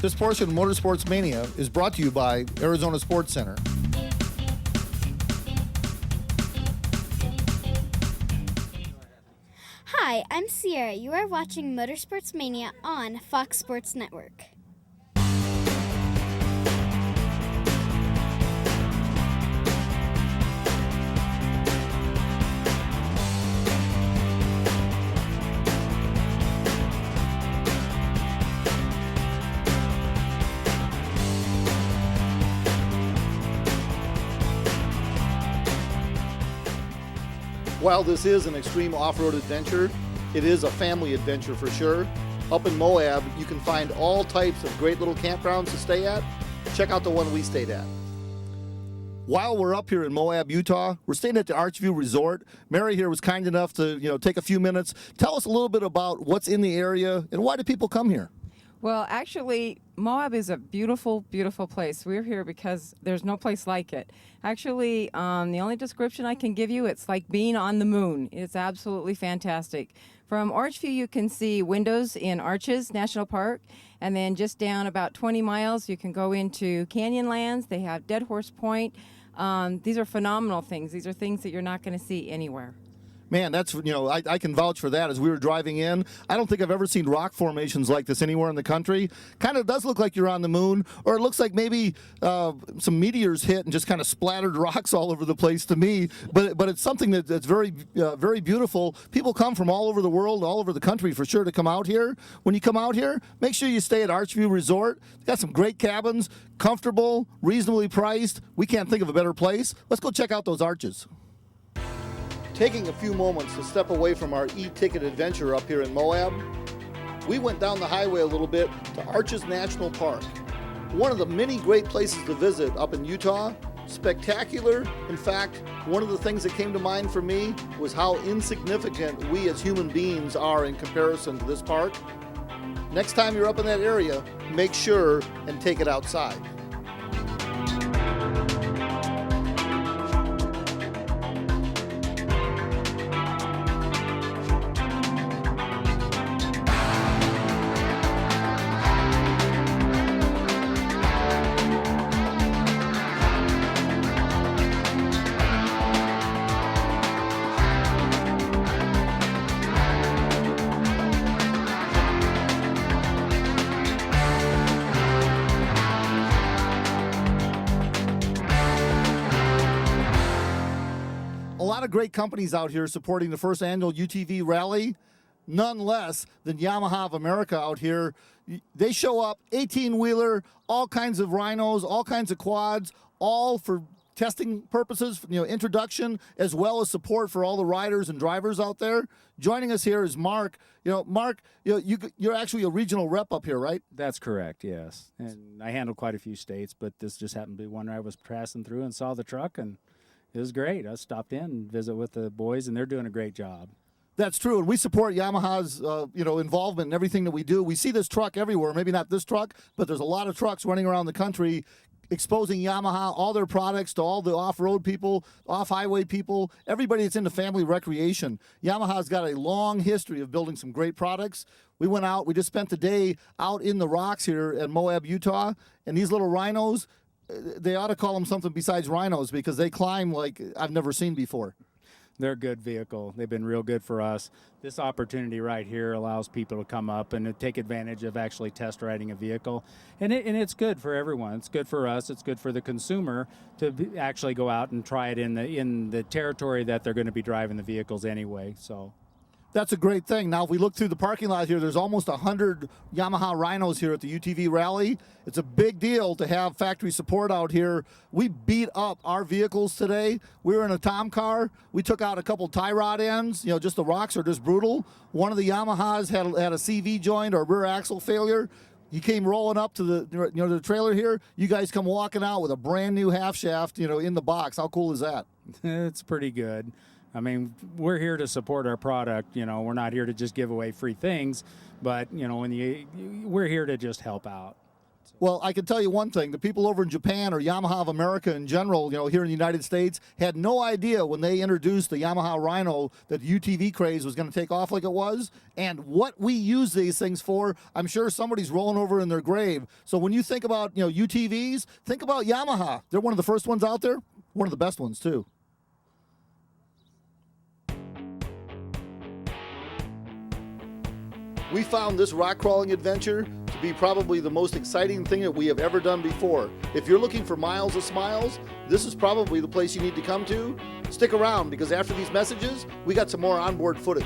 This portion of Motorsports Mania is brought to you by Arizona Sports Center. Hi, I'm Sierra. You are watching Motorsports Mania on Fox Sports Network. While this is an extreme off-road adventure, it is a family adventure for sure. Up in Moab, you can find all types of great little campgrounds to stay at. Check out the one we stayed at. While we're up here in Moab, Utah, we're staying at the Archview Resort. Mary here was kind enough to, take a few minutes. Tell us a little bit about what's in the area and why do people come here? Well, actually, Moab is a beautiful, beautiful place. We're here because there's no place like it. Actually, the only description I can give you, it's like being on the moon. It's absolutely fantastic. From Archview, you can see windows in Arches National Park, and then just down about 20 miles, you can go into Canyonlands. They have Dead Horse Point. These are phenomenal things. These are things that you're not going to see anywhere. Man, that's, I can vouch for that. As we were driving in, I don't think I've ever seen rock formations like this anywhere in the country. Kind of does look like you're on the moon, or it looks like maybe some meteors hit and just kind of splattered rocks all over the place to me. But it's something that's very, very beautiful. People come from all over the world, all over the country for sure to come out here. When you come out here, make sure you stay at Archview Resort. They've got some great cabins, comfortable, reasonably priced. We can't think of a better place. Let's go check out those arches. Taking a few moments to step away from our e-ticket adventure up here in Moab, we went down the highway a little bit to Arches National Park. One of the many great places to visit up in Utah. Spectacular. In fact, one of the things that came to mind for me was how insignificant we as human beings are in comparison to this park. Next time you're up in that area, make sure and take it outside. A lot of great companies out here supporting the first annual UTV Rally, none less than Yamaha of America out here. They show up, 18-wheeler, all kinds of rhinos, all kinds of quads, all for testing purposes, introduction, as well as support for all the riders and drivers out there. Joining us here is Mark. Mark, you're actually a regional rep up here, right? That's correct, yes. And I handle quite a few states, but this just happened to be one I was passing through and saw the truck, and it was great. I stopped in and visit with the boys, and they're doing a great job. That's true, and we support Yamaha's, involvement in everything that we do. We see this truck everywhere. Maybe not this truck, but there's a lot of trucks running around the country exposing Yamaha, all their products to all the off-road people, off-highway people, everybody that's into family recreation. Yamaha's got a long history of building some great products. We went out. We just spent the day out in the rocks here at Moab, Utah, and these little rhinos, they ought to call them something besides rhinos because they climb like I've never seen before. They're a good vehicle. They've been real good for us. This opportunity right here allows people to come up and to take advantage of actually test riding a vehicle. And it's good for everyone. It's good for us. It's good for the consumer to actually go out and try it in the territory that they're going to be driving the vehicles anyway. So that's a great thing. Now, if we look through the parking lot here, there's almost 100 Yamaha Rhinos here at the UTV Rally. It's a big deal to have factory support out here. We beat up our vehicles today. We were in a Tom car. We took out a couple tie rod ends. Just the rocks are just brutal. One of the Yamahas had a CV joint or rear axle failure. He came rolling up to the trailer here. You guys come walking out with a brand new half shaft, in the box. How cool is that? It's pretty good. I mean, we're here to support our product. We're not here to just give away free things, but we're here to just help out. Well, I can tell you one thing. The people over in Japan, or Yamaha of America in general, here in the United States, had no idea when they introduced the Yamaha Rhino that UTV craze was going to take off like it was. And what we use these things for, I'm sure somebody's rolling over in their grave. So when you think about, UTVs, think about Yamaha. They're one of the first ones out there, one of the best ones too. We found this rock crawling adventure to be probably the most exciting thing that we have ever done before. If you're looking for miles of smiles, this is probably the place you need to come to. Stick around, because after these messages, we got some more onboard footage.